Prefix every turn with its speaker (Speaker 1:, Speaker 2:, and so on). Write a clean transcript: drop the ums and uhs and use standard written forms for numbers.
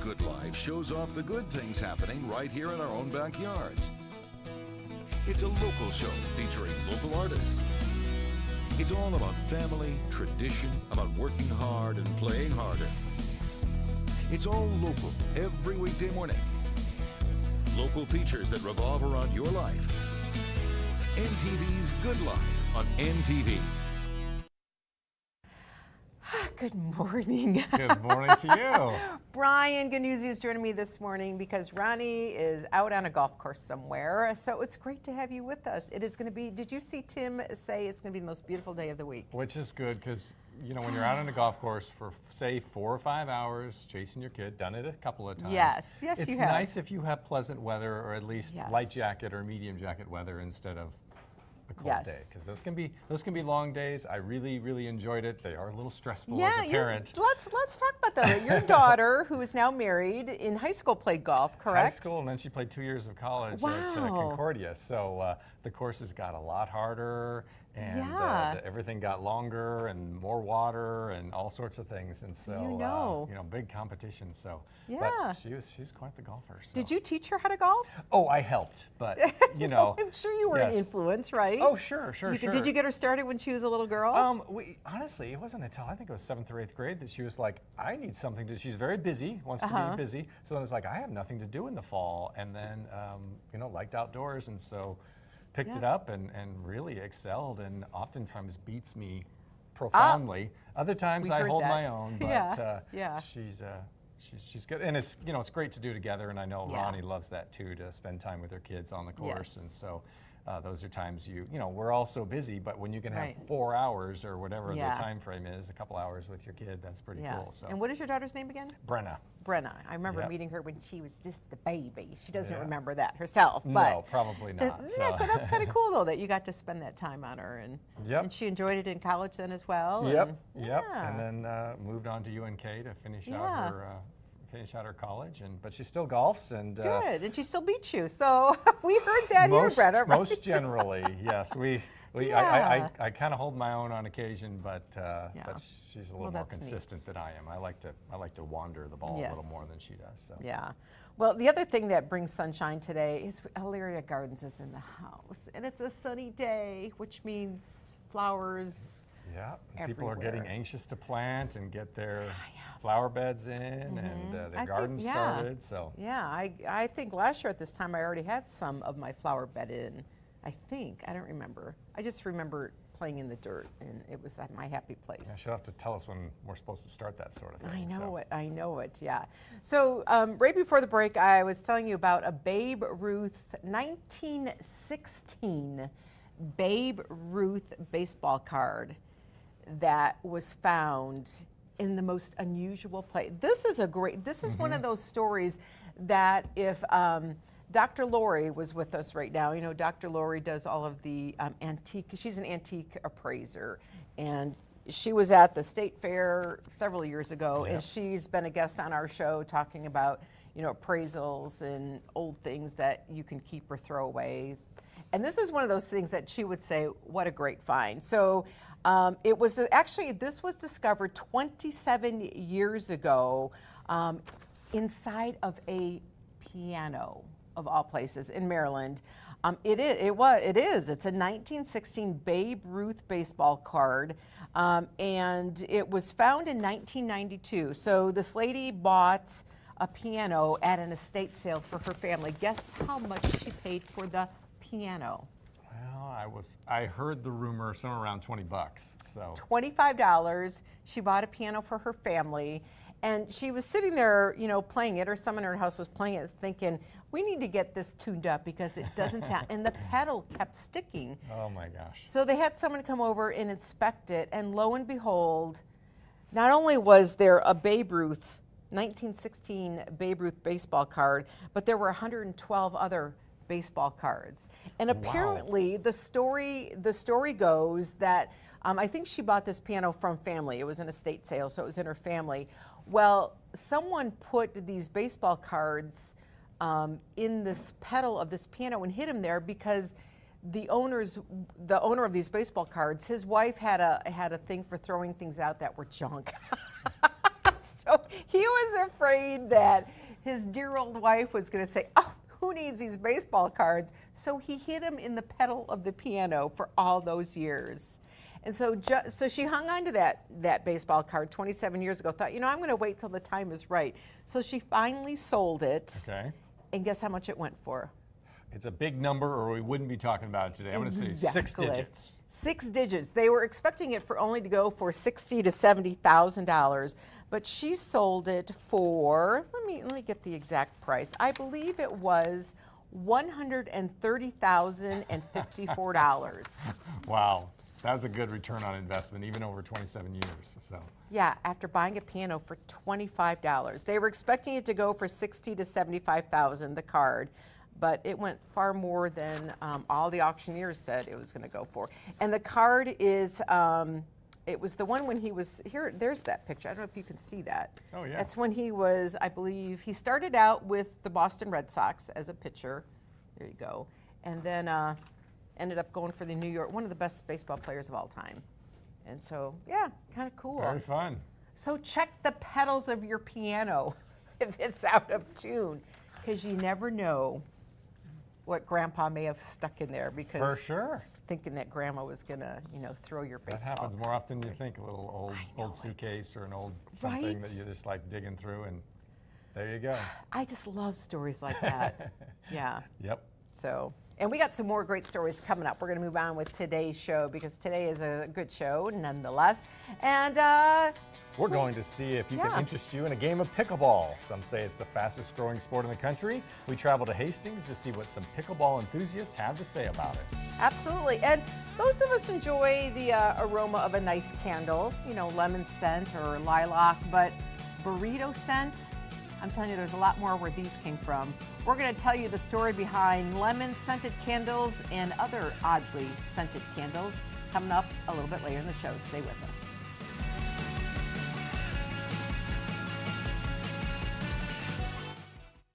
Speaker 1: Good Life shows off the good things happening right here in our own backyards. It's a local show featuring local artists. It's all about family, tradition, about working hard and playing harder. It's all local every weekday morning. Local features that revolve around your life. NTV's Good Life on NTV.
Speaker 2: Good morning.
Speaker 3: Good morning to you.
Speaker 2: Brian Gnuse is joining me this morning because Roni is out on a golf course somewhere. So it's great to have you with us. It is going to be, did you see Tim say it's going to be the most beautiful day of the week?
Speaker 3: Which is good because, you know, when you're out on a golf course for, say, 4 or 5 hours chasing your kid, done it a couple of times.
Speaker 2: Yes, you have.
Speaker 3: It's nice if you have pleasant weather or at least
Speaker 2: Yes.
Speaker 3: light jacket or medium jacket weather instead of a cold day, because those can be long days. I really enjoyed it. They are a little stressful as a parent.
Speaker 2: Let's talk about that. Your daughter, who is now married, in high school played golf, correct?
Speaker 3: High school, and then she played 2 years of college
Speaker 2: Wow.
Speaker 3: at Concordia. So the courses got a lot harder, and everything got longer and more water and all sorts of things. And so you know, big competition. So but she's quite the golfer. So.
Speaker 2: Did you teach her how to golf?
Speaker 3: Oh, I helped, but you know,
Speaker 2: I'm sure you were an influence, right?
Speaker 3: Oh, sure.
Speaker 2: Did you get her started when she was a little girl?
Speaker 3: Honestly, it wasn't until I think it was 7th or 8th grade that she was like, I need something to. She's very busy, wants to be busy. So then it's like, I have nothing to do in the fall, and then you know, liked outdoors, and so picked it up and really excelled, and oftentimes beats me profoundly. Other times I hold my own, but she's good, and it's, you know, it's great to do together, and I know Roni loves that too, to spend time with her kids on the course, and so those are times you know, we're all so busy, but when you can have 4 hours or whatever the time frame is, a couple hours with your kid, that's pretty cool. So.
Speaker 2: And what is your daughter's name again?
Speaker 3: Brenna.
Speaker 2: I remember meeting her when she was just the baby. She doesn't remember that herself. But
Speaker 3: no, probably not.
Speaker 2: But that's kind of cool, though, that you got to spend that time on her. And she enjoyed it in college then as well.
Speaker 3: And then moved on to UNK to finish out her college, but she still golfs, and
Speaker 2: good, and she still beats you. So we heard that here, Brenda. Right?
Speaker 3: Most generally, yes. I kind of hold my own on occasion, but she's a little more consistent than I am. I like to wander the ball a little more than she does. So.
Speaker 2: Yeah. Well, the other thing that brings sunshine today is Elyria Gardens is in the house, and it's a sunny day, which means flowers.
Speaker 3: Yeah, people are getting anxious to plant and get their flower beds in and their gardens started. So
Speaker 2: I think last year at this time I already had some of my flower bed in. I don't remember. I just remember playing in the dirt, and it was at my happy place.
Speaker 3: Yeah, she'll have to tell us when we're supposed to start that sort of thing.
Speaker 2: I know it, yeah. So right before the break, I was telling you about a Babe Ruth 1916 Babe Ruth baseball card that was found in the most unusual place. This is one of those stories that if Dr. Lori was with us right now, you know, Dr. Lori does all of the she's an antique appraiser, and she was at the state fair several years ago, and she's been a guest on our show talking about, you know, appraisals and old things that you can keep or throw away. And this is one of those things that she would say, what a great find. So it was actually, this was discovered 27 years ago inside of a piano, of all places, in Maryland. It's a 1916 Babe Ruth baseball card, and it was found in 1992. So this lady bought a piano at an estate sale for her family. Guess how much she paid for the piano?
Speaker 3: Well, I heard the rumor somewhere around $20. So
Speaker 2: $25. She bought a piano for her family, and she was sitting there, you know, playing it, or someone in her house was playing it, thinking, we need to get this tuned up because it doesn't sound, and the pedal kept sticking.
Speaker 3: Oh my gosh.
Speaker 2: So they had someone come over and inspect it, and lo and behold, not only was there a Babe Ruth 1916 Babe Ruth baseball card, but there were 112 other baseball cards. And apparently the story goes that I think she bought this piano from family. It was an estate sale, so it was in her family. Well, someone put these baseball cards in this pedal of this piano and hid them there because the owner of these baseball cards, his wife had a thing for throwing things out that were junk. So he was afraid that his dear old wife was going to say, oh, who needs these baseball cards? So he hid them in the pedal of the piano for all those years. And so she hung on to that baseball card 27 years ago, thought, I'm going to wait till the time is right. So she finally sold it.
Speaker 3: Okay.
Speaker 2: And guess how much it went for?
Speaker 3: It's a big number, or we wouldn't be talking about it today. I'm going to say 6 digits.
Speaker 2: 6 digits. They were expecting it for only to go for $60,000 to $70,000, but she sold it for. Let me get the exact price. I believe it was $130,054.
Speaker 3: Wow, that's a good return on investment, even over 27 years. So.
Speaker 2: Yeah, after buying a piano for $25, they were expecting it to go for $60,000 to $75,000. The card. But it went far more than all the auctioneers said it was going to go for. And the card is, it was the one when he was, here, there's that picture. I don't know if you can see that.
Speaker 3: Oh, yeah.
Speaker 2: That's when he was, I believe, he started out with the Boston Red Sox as a pitcher. There you go. And then ended up going for the New York, one of the best baseball players of all time. And so, yeah, kind of cool.
Speaker 3: Very fun.
Speaker 2: So check the pedals of your piano if it's out of tune, because you never know what Grandpa may have stuck in there, because
Speaker 3: For sure.
Speaker 2: thinking that Grandma was gonna, throw your baseball.
Speaker 3: That happens more
Speaker 2: cards
Speaker 3: often than you
Speaker 2: away.
Speaker 3: think. A little
Speaker 2: know,
Speaker 3: old suitcase or an old something
Speaker 2: Right?
Speaker 3: that you're just like digging through, and there you go.
Speaker 2: I just love stories like that. Yeah.
Speaker 3: Yep.
Speaker 2: So, and we got some more great stories coming up. We're going to move on with today's show, because today is a good show nonetheless. And
Speaker 3: we're going to see if you can interest you in a game of pickleball. Some say it's the fastest growing sport in the country. We travel to Hastings to see what some pickleball enthusiasts have to say about it.
Speaker 2: Absolutely. And most of us enjoy the aroma of a nice candle, lemon scent or lilac, but burrito scent, I'm telling you, there's a lot more where these came from. We're going to tell you the story behind lemon-scented candles and other oddly scented candles coming up a little bit later in the show. Stay with us.